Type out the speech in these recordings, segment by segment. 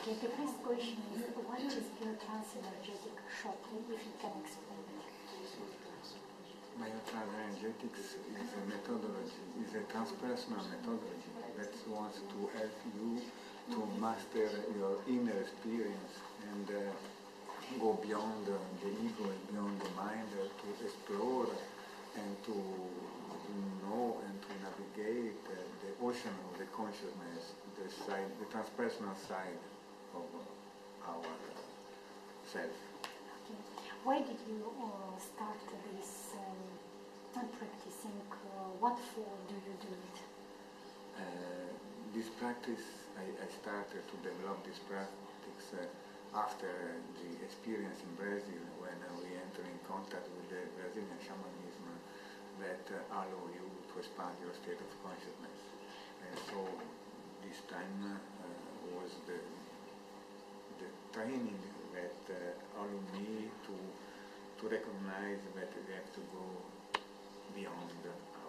Okay, the first question is, what is Biotransenergetic shortly, if you can explain it? Biotransenergetics is a methodology, is a transpersonal methodology that wants to help you to master your inner experience and go beyond the ego and beyond the mind, to explore and to know and to navigate the ocean of the consciousness, the transpersonal side of our self. Okay. Why did you start this practicing? What for do you do it? This practice, I started to develop this practice after the experience in Brazil, when we enter in contact with the Brazilian shamanism that allow you to expand your state of consciousness. And so this time was the training that allowed me to recognize that we have to go beyond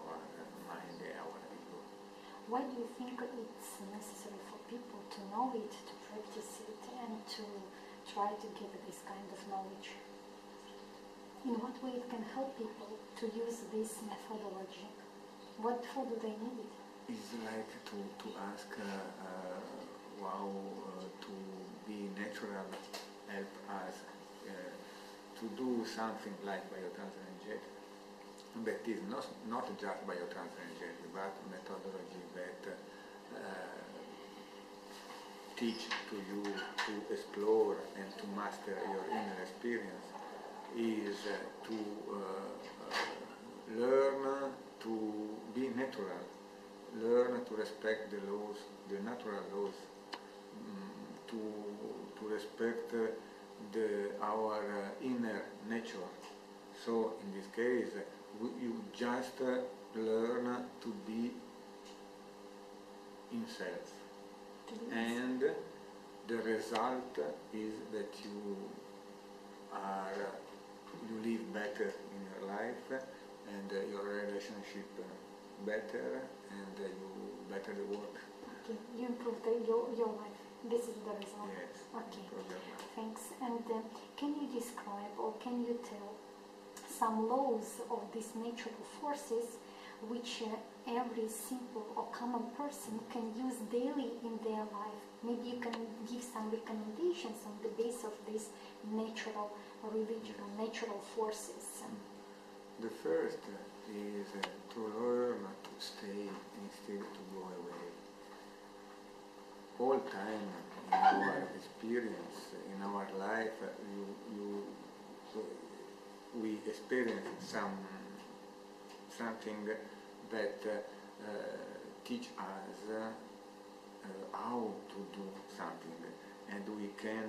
our mind, our ego. Why do you think it's necessary for people to know it, to practice it, and to try to get this kind of knowledge? In what way it can help people to use this methodology? What for do they need it? It's like to ask how to be natural help us to do something like Biotransenergetics. That is not just Biotransenergetics, but methodology that teach to you to explore and to master your inner experience, is to learn to be natural, learn to respect the laws, the natural laws, to respect our inner nature. So in this case, you just learn to be in self, and the result is that you live better in your life, and your relationship better, and you better the work. Okay, you improve your life. This is the result. Yes. Okay. Thanks. And can you describe, or can you tell some laws of these natural forces which every simple or common person can use daily in their life? Maybe you can give some recommendations on the basis of these natural religion, natural forces. The first is to learn to stay instead to go away. All time in our experience, in our life, we experience something that teach us how to do something, and we can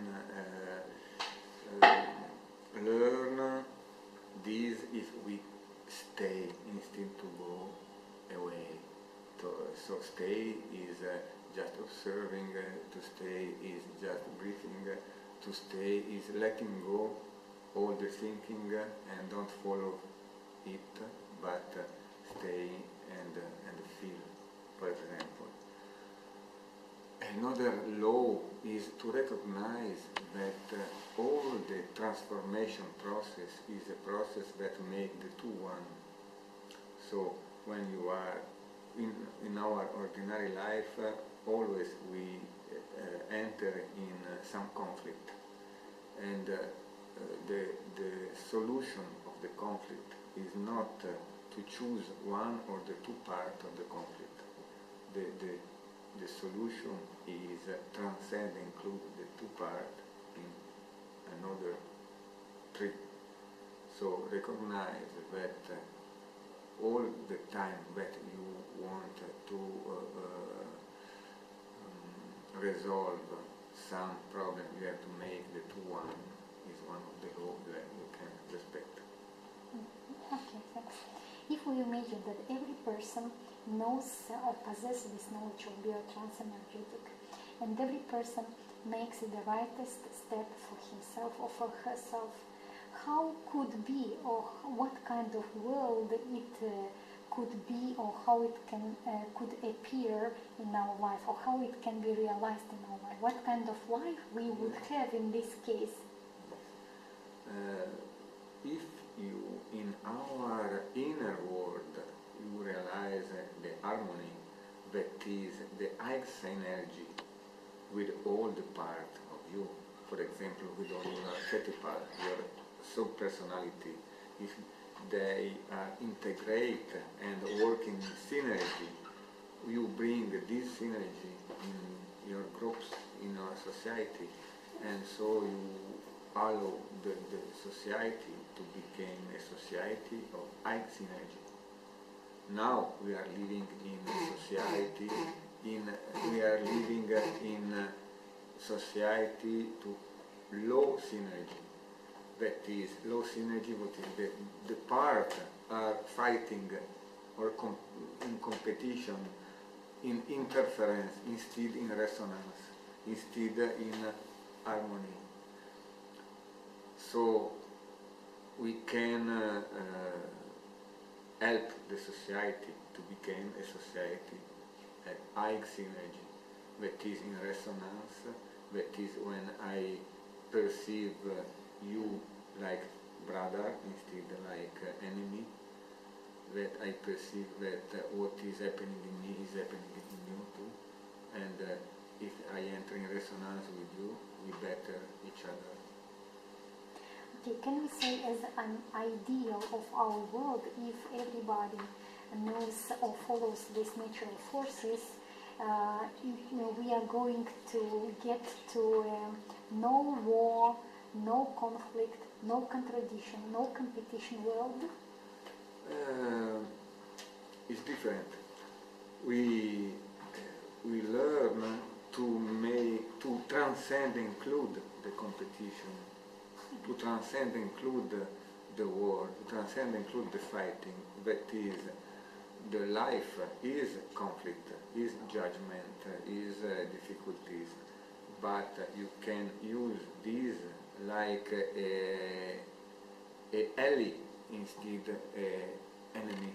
learn this if we stay instead to go away. So stay is just observing, to stay is just breathing, to stay is letting go all the thinking and don't follow it, but stay and feel, for example. Another law is to recognize that all the transformation process is a process that makes the two one. So when you are in our ordinary life, always we enter in some conflict, and the solution of the conflict is not to choose one or the two parts of the conflict. The solution is transcend, include the two parts in another three. So recognize that all the time that you want to resolve some problem, you have to make the two one, is one of the laws that you can respect. Okay, thanks. If we imagine that every person knows or possesses this knowledge of Biotransenergetic, and every person makes the rightest step for himself or for herself, how could be, or what kind of world it could be, or how it can could appear in our life, or how it can be realized in our life. What kind of life we would have in this case? If you, in our inner world, you realize the harmony that is the highest energy with all the parts of you. For example, with all your archetypal, your subpersonality, if they integrate and work in synergy, you bring this synergy in your groups, in your society, and so you allow the society to become a society of high synergy. Now we are living in a society, we are living in society to low synergy. That is, low synergy, what is the part are fighting or in competition, in interference, instead in resonance, instead in harmony. So we can help the society to become a society at high synergy, that is in resonance, that is when I perceive you like brother instead like enemy, that I perceive that what is happening in me is happening in you too, and if I enter in resonance with you, we better each other. Okay, can we say as an ideal of our world, if everybody knows or follows these natural forces, we are going to get to no war, no conflict, no contradiction, no competition world? It's different. We learn to transcend and include the competition, to transcend and include the war, to transcend and include the fighting. That is, the life is conflict, is judgment, is difficulties, but you can use these like a ally instead a enemy,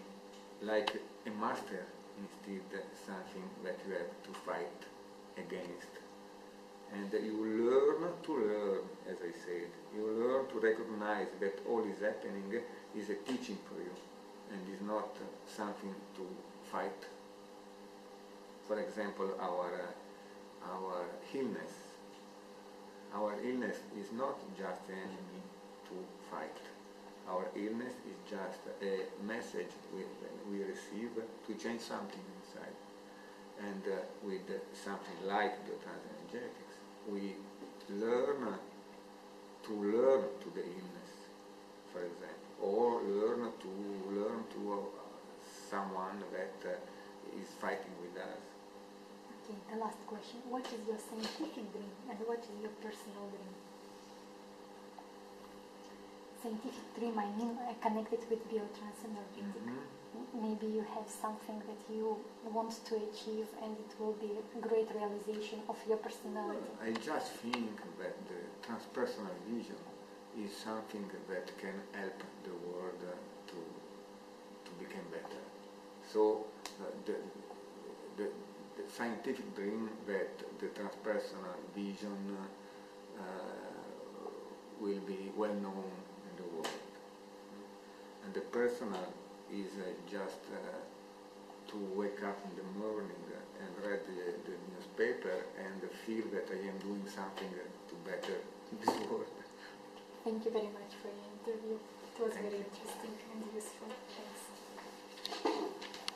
like a master instead something that you have to fight against. And you learn to learn, as I said. You learn to recognize that all is happening is a teaching for you and is not something to fight. For example, our illness. Our illness is not just an enemy to fight. Our illness is just a message we receive to change something inside. And with something like Biotransenergetics, we learn to the illness, for example, or learn to someone that is fighting with us. Okay, the last question. What is your scientific dream and what is your personal dream? Scientific dream, I mean, connected with Biotransenergetics. Maybe you have something that you want to achieve and it will be a great realization of your personality. I just think that the transpersonal vision is something that can help the world to become better. So the scientific dream that the transpersonal vision will be well known in the world. And the personal is just to wake up in the morning and read the newspaper and feel that I am doing something to better this world. Thank you very much for your interview. It was very interesting.